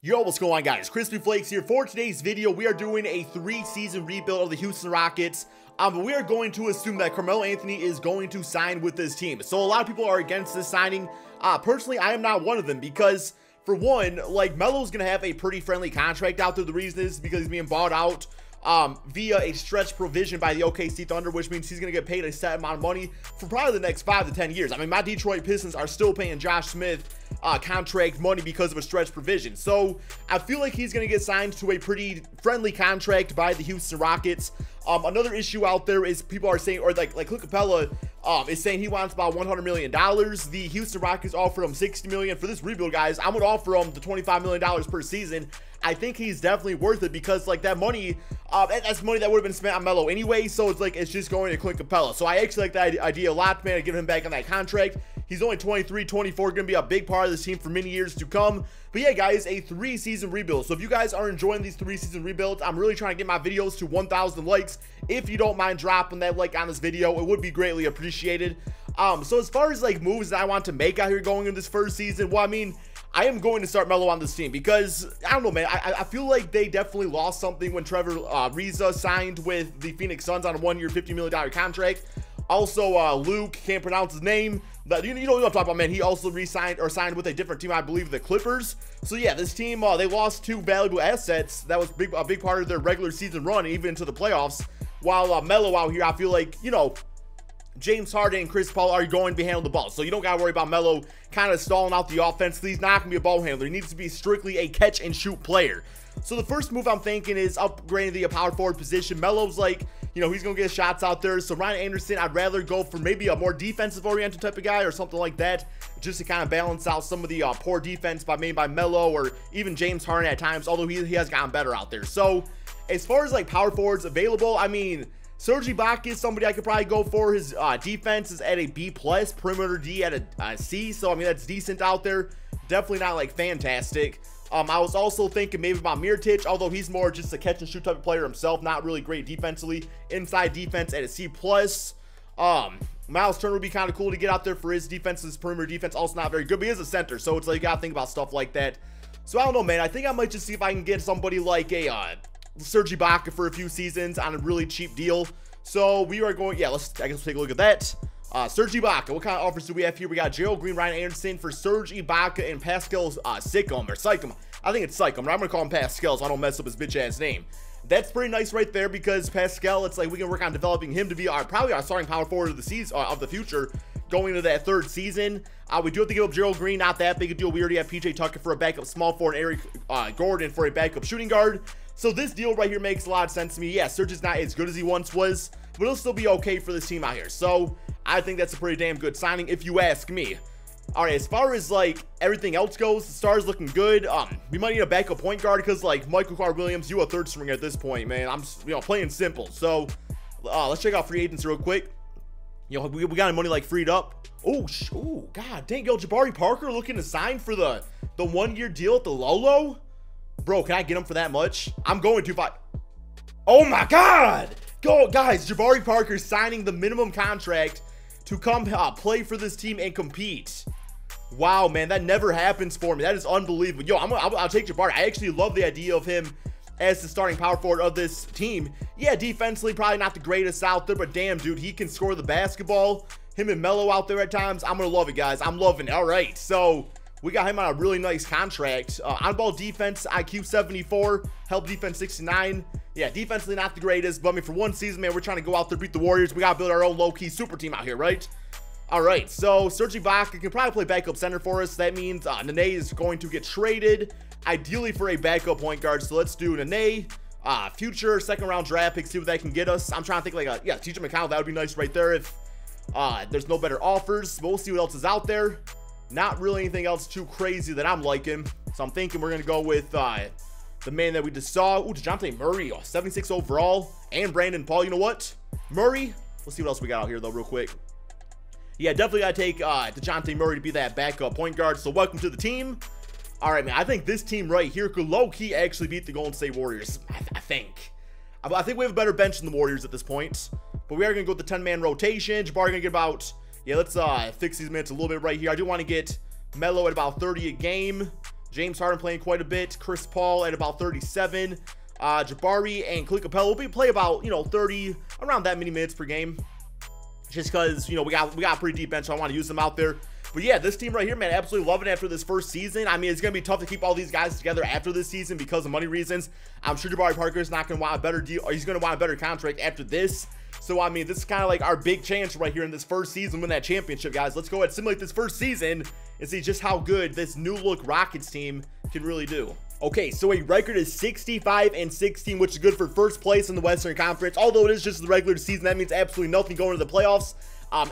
Yo, what's going on, guys? KrispyFlakes here. For today's video, we are doing a 3-season rebuild of the Houston Rockets. We are going to assume that Carmelo Anthony is going to sign with this team. So a lot of people are against this signing. Personally, I am not one of them because, for one, like, Melo's going to have a pretty friendly contract out there. The reason is because he's being bought out via a stretch provision by the OKC Thunder, which means he's going to get paid a set amount of money for probably the next 5 to 10 years. I mean, my Detroit Pistons are still paying Josh Smith contract money because of a stretch provision. So I feel like he's going to get signed to a pretty friendly contract by the Houston Rockets. Another issue out there is people are saying, or like Clint Capella is saying he wants about $100 million. The Houston Rockets offered him $60 million for this rebuild, guys. I'm going to offer him the $25 million per season. I think he's definitely worth it because, like, that money, that's money that would have been spent on Melo anyway. So it's like, it's just going to Clint Capella. So I actually like that idea a lot, man, to get him back on that contract. He's only 23, 24, going to be a big part of this team for many years to come. But yeah, guys, a 3-season rebuild. So if you guys are enjoying these 3-season rebuilds, I'm really trying to get my videos to 1,000 likes. If you don't mind dropping that like on this video, it would be greatly appreciated. So as far as, like, moves that I want to make out here going in this first season, well, I mean, I am going to start Melo on this team because, I don't know, man, I feel like they definitely lost something when Trevor Ariza signed with the Phoenix Suns on a 1-year, $50 million contract. Also, Luke, can't pronounce his name. You know what I'm talking about, man. He also re-signed or signed with a different team, I believe, the Clippers. So yeah, this team, they lost 2 valuable assets. That was a big part of their regular season run, even into the playoffs. While Melo out here, I feel like, you know, James Harden and Chris Paul are going to be handling the ball. So you don't got to worry about Melo kind of stalling out the offense. He's not going to be a ball handler. He needs to be strictly a catch-and-shoot player. So the first move I'm thinking is upgrading the power forward position. Melo's like, you know, he's going to get shots out there. So Ryan Anderson, I'd rather go for maybe a more defensive-oriented type of guy or something like that, just to kind of balance out some of the poor defense made by Melo or even James Harden at times, although he has gotten better out there. So as far as, like, power forwards available, I mean, Serge Ibaka is somebody I could probably go for. His defense is at a B+, perimeter D at a C, so I mean, that's decent out there. Definitely not, like, fantastic. I was also thinking maybe about Mirotic, although he's more just a catch and shoot type of player himself, not really great defensively. Inside defense at a C+. Miles Turner would be kind of cool to get out there for his defense. His perimeter defense also not very good, but he is a center, so it's like you gotta think about stuff like that. So I don't know, man. I think I might just see if I can get somebody like a Serge Ibaka for a few seasons on a really cheap deal. So we are going, yeah, I guess we'll take a look at that. Serge Ibaka, what kind of offers do we have here? We got Gerald Green, Ryan Anderson for Serge Ibaka and Pascal Siakam. I think it's Siakam, but I'm gonna call him Pascal so I don't mess up his bitch ass name. That's pretty nice right there because Pascal, it's like we can work on developing him to be probably our starting power forward of the season, of the future, going into that 3rd season. We do have to give up Gerald Green, not that big a deal. We already have PJ Tucker for a backup small forward and Eric Gordon for a backup shooting guard. So this deal right here makes a lot of sense to me. Yeah, Serge is not as good as he once was, but he'll still be okay for this team out here. So I think that's a pretty damn good signing if you ask me. All right, as far as, like, everything else goes, the Stars looking good. We might need a backup point guard because, like, Michael Carter-Williams, you a 3rd stringer at this point, man. I'm, you know, playing simple. So let's check out free agents real quick. You know, we got money, like, freed up. Oh, god dang, yo, Jabari Parker looking to sign for the 1-year deal at the Lolo. Bro, can I get him for that much? I'm going to. Oh my god! Go, guys, Jabari Parker signing the minimum contract to come play for this team and compete. Wow, man, that never happens for me. That is unbelievable. Yo, I'll take Jabari. I actually love the idea of him as the starting power forward of this team. Yeah, defensively, probably not the greatest out there, but damn, dude, he can score the basketball. Him and Melo out there at times. I'm gonna love it, guys. I'm loving it. All right, so we got him on a really nice contract. On-ball defense, IQ 74, help defense 69. Yeah, defensively not the greatest, but I mean, for one season, man, we're trying to go out there, beat the Warriors. We got to build our own low-key super team out here, right? All right, so Serge Ibaka can probably play backup center for us. That means Nene is going to get traded, ideally for a backup point guard. So let's do Nene, future 2nd-round draft pick, see what that can get us. I'm trying to think like yeah, TJ McConnell, that would be nice right there if there's no better offers. But we'll see what else is out there. Not really anything else too crazy that I'm liking. So I'm thinking we're going to go with the man that we just saw. Ooh, DeJounte Murray, 76 overall. And Brandon Paul. You know what? Murray. Let's see what else we got out here, though, real quick. Yeah, definitely got to take DeJounte Murray to be that backup point guard. So welcome to the team. All right, man. I think this team right here could low-key actually beat the Golden State Warriors. I think. I think we have a better bench than the Warriors at this point. But we are going to go with the 10-man rotation. Jabari going to get about... Yeah, let's fix these minutes a little bit right here. I do want to get Melo at about 30 a game. James Harden playing quite a bit. Chris Paul at about 37. Jabari and KrispyFlakes will be play about, you know, 30, around that many minutes per game. Just because, you know, we got a pretty deep bench, so I want to use them out there. But yeah, this team right here, man, absolutely loving it after this first season. I mean, it's going to be tough to keep all these guys together after this season because of money reasons. I'm sure Jabari Parker is not going to want a better deal, or he's going to want a better contract after this. So, I mean, this is kind of like our big chance right here in this first season, win that championship, guys. Let's go ahead and simulate this first season and see just how good this new look Rockets team can really do. Okay, so a record is 65-16, which is good for first place in the Western Conference. Although it is just the regular season, that means absolutely nothing going to the playoffs.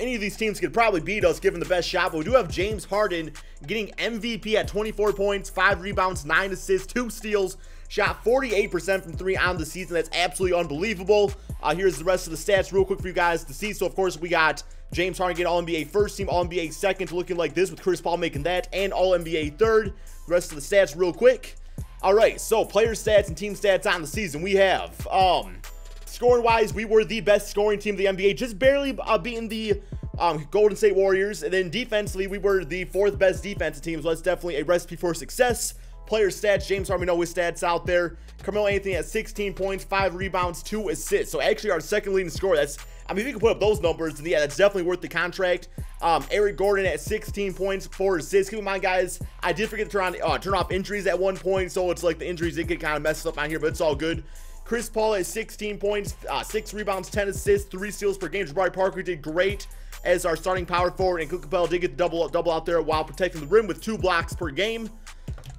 Any of these teams could probably beat us given the best shot, but we do have James Harden getting MVP at 24 points, 5 rebounds, 9 assists, 2 steals, shot 48% from 3 on the season. That's absolutely unbelievable. Here's the rest of the stats real quick for you guys to see. So, of course, we got James Harden getting All-NBA first team, All-NBA second, looking like this with Chris Paul making that, and All-NBA third. The rest of the stats real quick. All right, so player stats and team stats on the season. We have, scoring-wise, we were the best scoring team of the NBA, just barely beating the Golden State Warriors. And then defensively, we were the 4th best defensive team, so that's definitely a recipe for success. Player stats, James Harden, we know his stats out there. Carmelo Anthony at 16 points, 5 rebounds, 2 assists. So actually our second leading scorer. That's, I mean, if you can put up those numbers, then yeah, that's definitely worth the contract. Eric Gordon at 16 points, 4 assists. Keep in mind, guys, I did forget to turn off injuries at one point, so it's like the injuries did get kind of messed up on here, but it's all good. Chris Paul at 16 points, 6 rebounds, 10 assists, 3 steals per game. Jabari Parker did great as our starting power forward, and KrispyFlakes did get the double out there while protecting the rim with 2 blocks per game.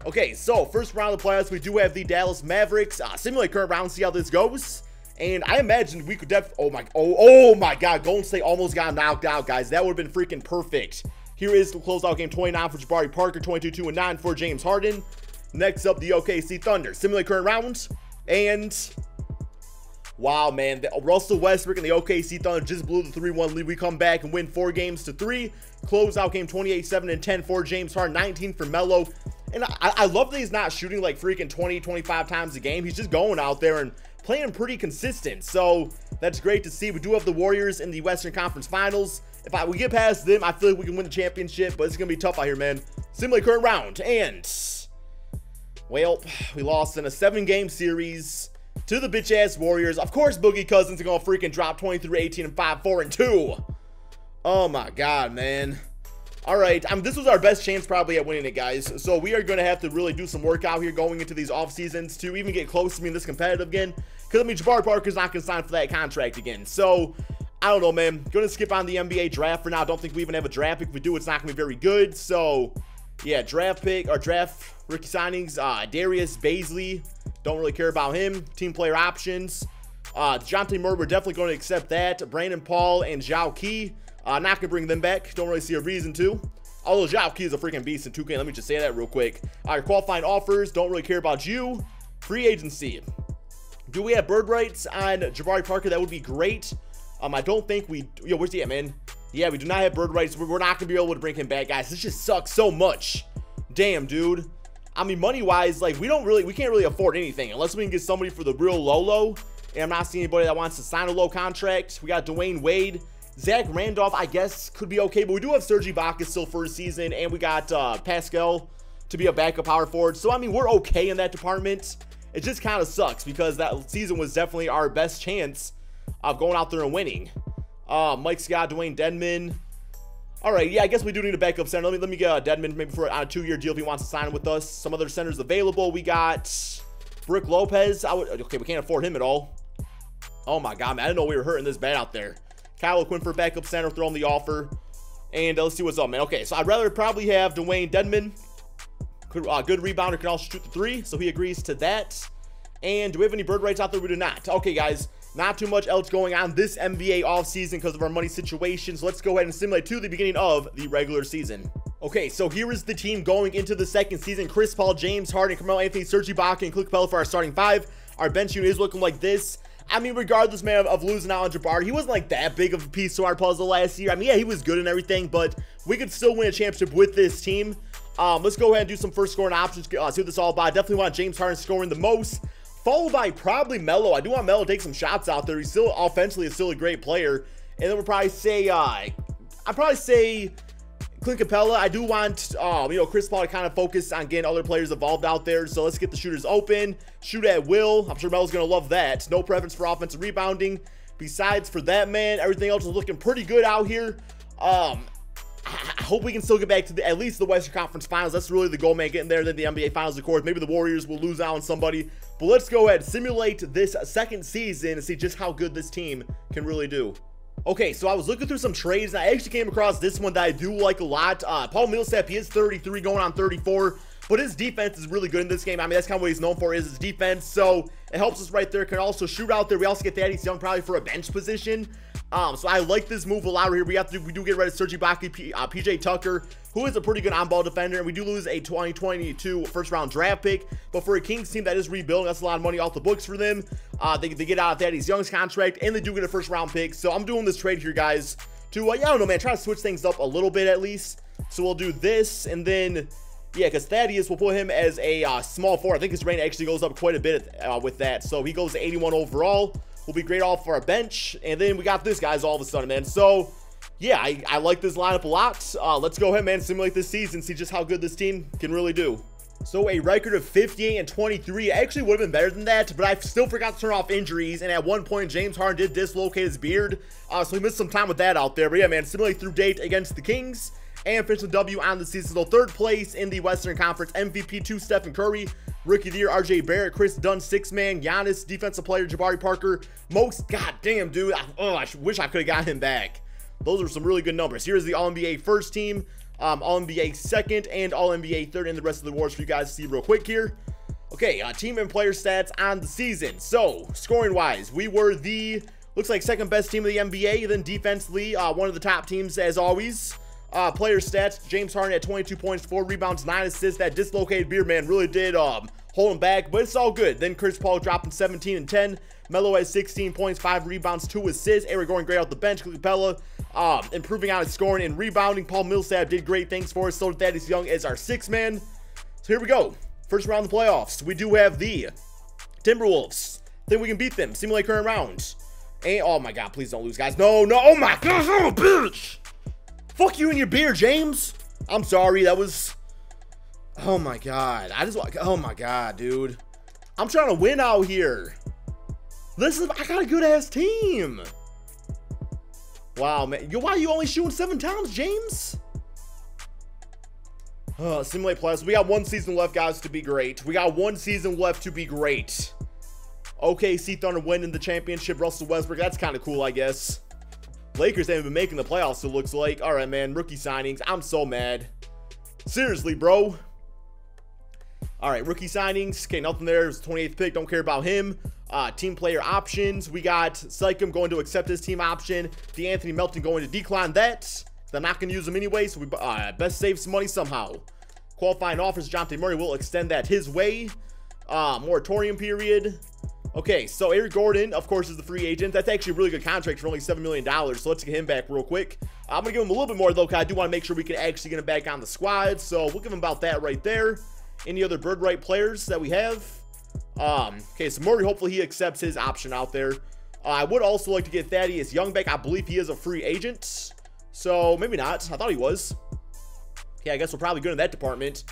Okay, so first round of the playoffs, we do have the Dallas Mavericks. Simulate current round, see how this goes. And I imagine we could oh my God, Golden State almost got knocked out, guys. That would have been freaking perfect. Here is the closeout game, 29 for Jabari Parker, 22-9 for James Harden. Next up, the OKC Thunder. Simulate current round. And wow, man, Russell Westbrook and the OKC Thunder just blew the 3-1 lead. We come back and win 4 games to 3. Closeout game, 28-7-10 for James Harden, 19 for Melo. And I love that he's not shooting like freaking 20-25 times a game. He's just going out there and playing pretty consistent. So that's great to see. We do have the Warriors in the Western Conference Finals. If we get past them, I feel like we can win the championship, but it's going to be tough out here, man. Simulate current round. And, well, we lost in a 7-game series to the bitch-ass Warriors. Of course, Boogie Cousins are going to freaking drop 23-18-5, 4-2. Oh, my God, man. All right, this was our best chance probably at winning it, guys. So we are going to have to really do some work out here going into these off seasons to even get close to being this competitive again. Because, I mean, Jabari Parker's not going to sign for that contract again. So, I don't know, man. Going to skip on the NBA draft for now. I don't think we even have a draft pick. If we do, it's not going to be very good. So, yeah, draft pick or draft rookie signings. Darius Bazley. Don't really care about him. Team player options. DeJounte Murray, we're definitely going to accept that. Brandon Paul and Zhao Qi. Not going to bring them back. Don't really see a reason to. Although Zhao Qi is a freaking beast in 2K. Let me just say that real quick. All right, qualifying offers. Don't really care about you. Free agency. Do we have bird rights on Jabari Parker? That would be great. I don't think we... Yo, where's he at, man? Yeah, we do not have bird rights. We're not going to be able to bring him back, guys. This just sucks so much. Damn, dude. I mean, money-wise, like, we can't really afford anything unless we can get somebody for the real low. And I'm not seeing anybody that wants to sign a low contract. We got Dwayne Wade. Zach Randolph, I guess, could be okay, but we do have Serge Ibaka still for a season, and we got Pascal to be a backup power forward. So, I mean, we're okay in that department. It just kind of sucks because that season was definitely our best chance of going out there and winning. Mike Scott, Dwayne Dedmon. All right, yeah, I guess we do need a backup center. Let me get Dedmon maybe for on a 2-year deal if he wants to sign with us. Some other centers available. We got Brook Lopez. Okay, we can't afford him at all. Oh, my God, man. I didn't know we were hurting this bad out there. Kyle Quinn for backup center, throw him the offer. And let's see what's up, man. Okay, so I'd rather probably have Dwayne Dedmon. Good rebounder, can also shoot the 3, so he agrees to that. And do we have any bird rights out there? We do not. Okay, guys, not too much else going on this NBA offseason because of our money situations. Let's go ahead and simulate to the beginning of the regular season. Okay, so here is the team going into the second season. Chris Paul, James Harden, Carmelo Anthony, Serge Ibaka, and KrispyFlakes for our starting 5. Our bench unit is looking like this. I mean, regardless, man, of losing out on Jabari, he wasn't like that big of a piece to our puzzle last year. I mean, yeah, he was good and everything, but we could still win a championship with this team. Let's go ahead and do some first scoring options. See what this is all about. I definitely want James Harden scoring the most, followed by probably Melo. I do want Melo to take some shots out there. He's still offensively is still a great player. And then we'll probably say, I'd probably say Clint Capella, I do want, you know, Chris Paul to kind of focus on getting other players involved out there. So let's get the shooters open. Shoot at will. I'm sure Melo's going to love that. No preference for offensive rebounding. Besides, for that, man, everything else is looking pretty good out here. I hope we can still get back to at least the Western Conference Finals. That's really the goal, man, getting there. Then the NBA Finals, of course. Maybe the Warriors will lose out on somebody. But let's go ahead and simulate this second season and see just how good this team can really do. Okay, so I was looking through some trades, and I actually came across this one that I do like a lot. Paul Millsap, he is 33, going on 34, but his defense is really good in this game. I mean, that's kind of what he's known for, is his defense, so it helps us right there. Can also shoot out there. We also get Thaddeus Young probably for a bench position. So I like this move a lot here. We do get rid of Serge Ibaka, PJ Tucker, who is a pretty good on-ball defender, and we do lose a 2022 first-round draft pick. But for a Kings team that is rebuilding, that's a lot of money off the books for them. They get out of Thaddeus Young's contract, and they do get a first-round pick. So I'm doing this trade here, guys, to, yeah, I don't know, man, try to switch things up a little bit at least. So we'll do this, and then, yeah, because Thaddeus, we'll put him as a small forward. I think his range actually goes up quite a bit with that. So he goes to 81 overall. Will be great off for our bench. And then we got this, guys, all of a sudden, man. So, yeah, I like this lineup a lot. Let's go ahead, man, simulate this season, see just how good this team can really do. So a record of 58 and 23 actually would have been better than that, but I still forgot to turn off injuries, and at one point James Harden did dislocate his beard, so he missed some time with that out there. But yeah, man, simulate through date against the Kings and finish the W on the season. So third place in the Western Conference, MVP 2, Stephen Curry, Rookie of the Year, RJ Barrett, Chris Dunn, 6-man, Giannis, Defensive Player, Jabari Parker, most, goddamn, dude, I wish I could have got him back. Those are some really good numbers. Here's the All-NBA first team, All-NBA second, and All-NBA third, and the rest of the awards for you guys to see real quick here. Okay, team and player stats on the season. So, scoring-wise, we were the, looks like, second best team of the NBA, then defensively, one of the top teams as always. Player stats, James Harden at 22 points, 4 rebounds, 9 assists. That dislocated beard, man, really did hold him back, but it's all good. Then Chris Paul dropping 17 and 10. Melo has 16 points, 5 rebounds, 2 assists. Eric going great out the bench. Capella improving on his scoring and rebounding. Paul Millsap did great things for us. So did Thaddeus Young as our 6-man. So here we go. First round of the playoffs. We do have the Timberwolves. Think we can beat them. Simulate current round. And, oh my God, please don't lose, guys. No, no, oh my gosh, oh bitch. Fuck you and your beer, James. I'm sorry, that was, oh my God. Oh my God, dude. I'm trying to win out here. Listen, I got a good ass team. Wow, man. Why are you only shooting 7 times, James? Simulate playoffs. We got 1 season left, guys, to be great. We got 1 season left to be great. OKC Thunder winning the championship. Russell Westbrook. That's kind of cool, I guess. Lakers haven't been making the playoffs, it looks like. All right, man. Rookie signings. I'm so mad. Seriously, bro. All right, rookie signings. Okay, nothing there. It was 28th pick. Don't care about him. Team player options. We got Sycam going to accept his team option. DeAnthony Melton going to decline that. They're not going to use him anyway, so we best save some money somehow. Qualifying offers. Dejounte Murray will extend that his way. Moratorium period. Okay, so Eric Gordon, of course, is the free agent. That's actually a really good contract for only $7 million, so let's get him back real quick. I'm going to give him a little bit more, though, because I do want to make sure we can actually get him back on the squad, so we'll give him about that right there. Any other bird right players that we have? Okay, so Murray, hopefully he accepts his option out there. I would also like to get Thaddeus Young back. I believe he is a free agent, so maybe not. I thought he was. Okay, I guess we're probably good in that department.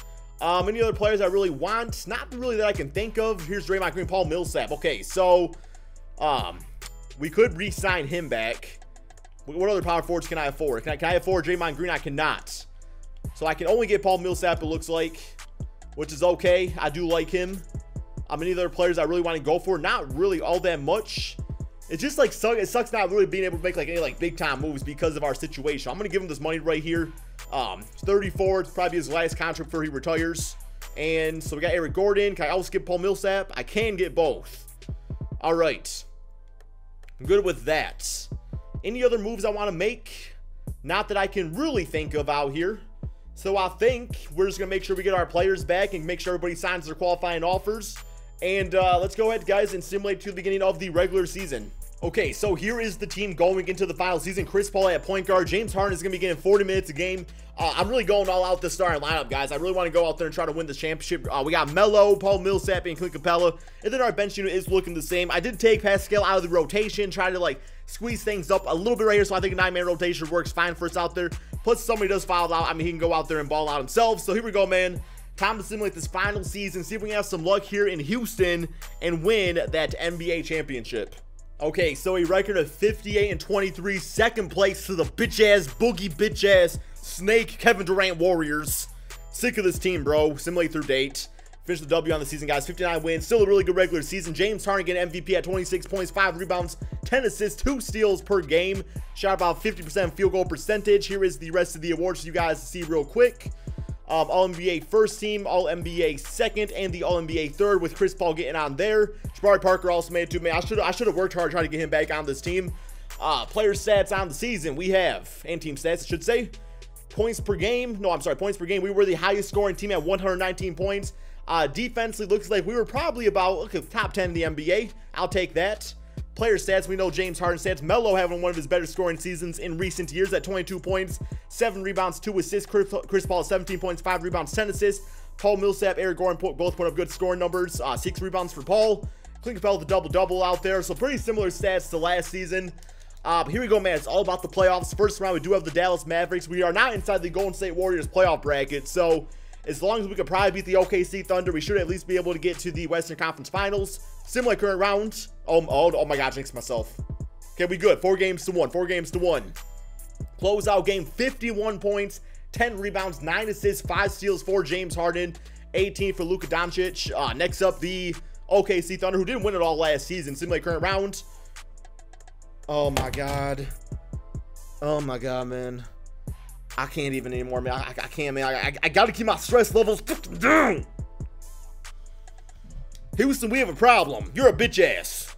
Any other players I really want? Not really that I can think of. Here's Draymond Green, Paul Millsap. Okay, so we could re-sign him back. What other power forwards can I afford? Can I afford Draymond Green? I cannot. So I can only get Paul Millsap, it looks like, which is okay. I do like him. Any other players I really want to go for? Not really all that much. It's just like it sucks not really being able to make like any like big time moves because of our situation. I'm gonna give him this money right here. 34. It's probably his last contract before he retires. And so we got Eric Gordon. Can I also get Paul Millsap? I can get both. All right. I'm good with that. Any other moves I want to make? Not that I can really think of out here. So I think we're just gonna make sure we get our players back and make sure everybody signs their qualifying offers. And let's go ahead, guys, and simulate to the beginning of the regular season. Okay, so here is the team going into the final season. Chris Paul at point guard. James Harden is going to be getting 40 minutes a game. I'm really going all out this starting lineup, guys. I really want to go out there and try to win this championship. We got Melo, Paul Millsap, and Clint Capella. And then our bench unit is looking the same. I did take Pascal out of the rotation, try to, like, squeeze things up a little bit right here. So I think a 9-man rotation works fine for us out there. Plus, somebody does foul out. I mean, he can go out there and ball out himself. So here we go, man. Time to simulate this final season. See if we can have some luck here in Houston and win that NBA championship. Okay, so a record of 58-23. Second place to the bitch-ass, boogie bitch-ass, snake Kevin Durant Warriors. Sick of this team, bro. Simulate through date. Finish the W on the season, guys. 59 wins. Still a really good regular season. James Harden getting MVP at 26 points, 5 rebounds, 10 assists, 2 steals per game. Shot about 50% field goal percentage. Here is the rest of the awards for you guys to see real quick. All-NBA first team, All-NBA second, and the All-NBA third with Chris Paul getting on there. Jabari Parker also made it too. Man, I should have worked hard trying to get him back on this team. Player stats on the season we have, and team stats, I should say. Points per game. No, I'm sorry, points per game. We were the highest scoring team at 119 points. Defensively, looks like we were probably about top 10 in the NBA. I'll take that. Player stats, we know James Harden stats. Melo having one of his better scoring seasons in recent years at 22 points, 7 rebounds, 2 assists. Chris Paul 17 points, 5 rebounds, 10 assists. Paul Millsap, Eric Gordon both put up good scoring numbers. 6 rebounds for Paul. Clint Capella the double-double out there. So pretty similar stats to last season. Here we go, man. It's all about the playoffs. First round, we do have the Dallas Mavericks. We are not inside the Golden State Warriors playoff bracket. So as long as we could probably beat the OKC Thunder, we should at least be able to get to the Western Conference Finals. Similar current round. Oh my God, jinxed myself. Okay, we good. 4 games to 1. 4 games to 1. Closeout game, 51 points, 10 rebounds, 9 assists, 5 steals for James Harden, 18 for Luka Doncic. Next up, the OKC Thunder, who didn't win it all last season. Similar current round. Oh my God. Oh my God, man. I can't even anymore, man. I can't, man. I gotta keep my stress levels down. Houston, we have a problem. You're a bitch ass.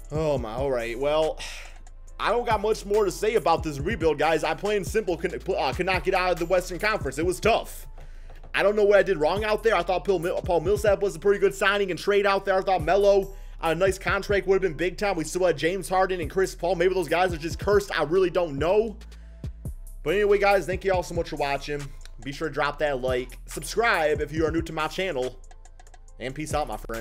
Oh my, all right. Well, I don't got much more to say about this rebuild, guys. I plain simple could not get out of the Western Conference. It was tough. I don't know what I did wrong out there. I thought Paul Millsap was a pretty good signing and trade out there. I thought Melo, a nice contract, would have been big time. We still had James Harden and Chris Paul. Maybe those guys are just cursed. I really don't know. But anyway, guys, thank you all so much for watching. Be sure to drop that like, subscribe if you are new to my channel, and peace out, my friend.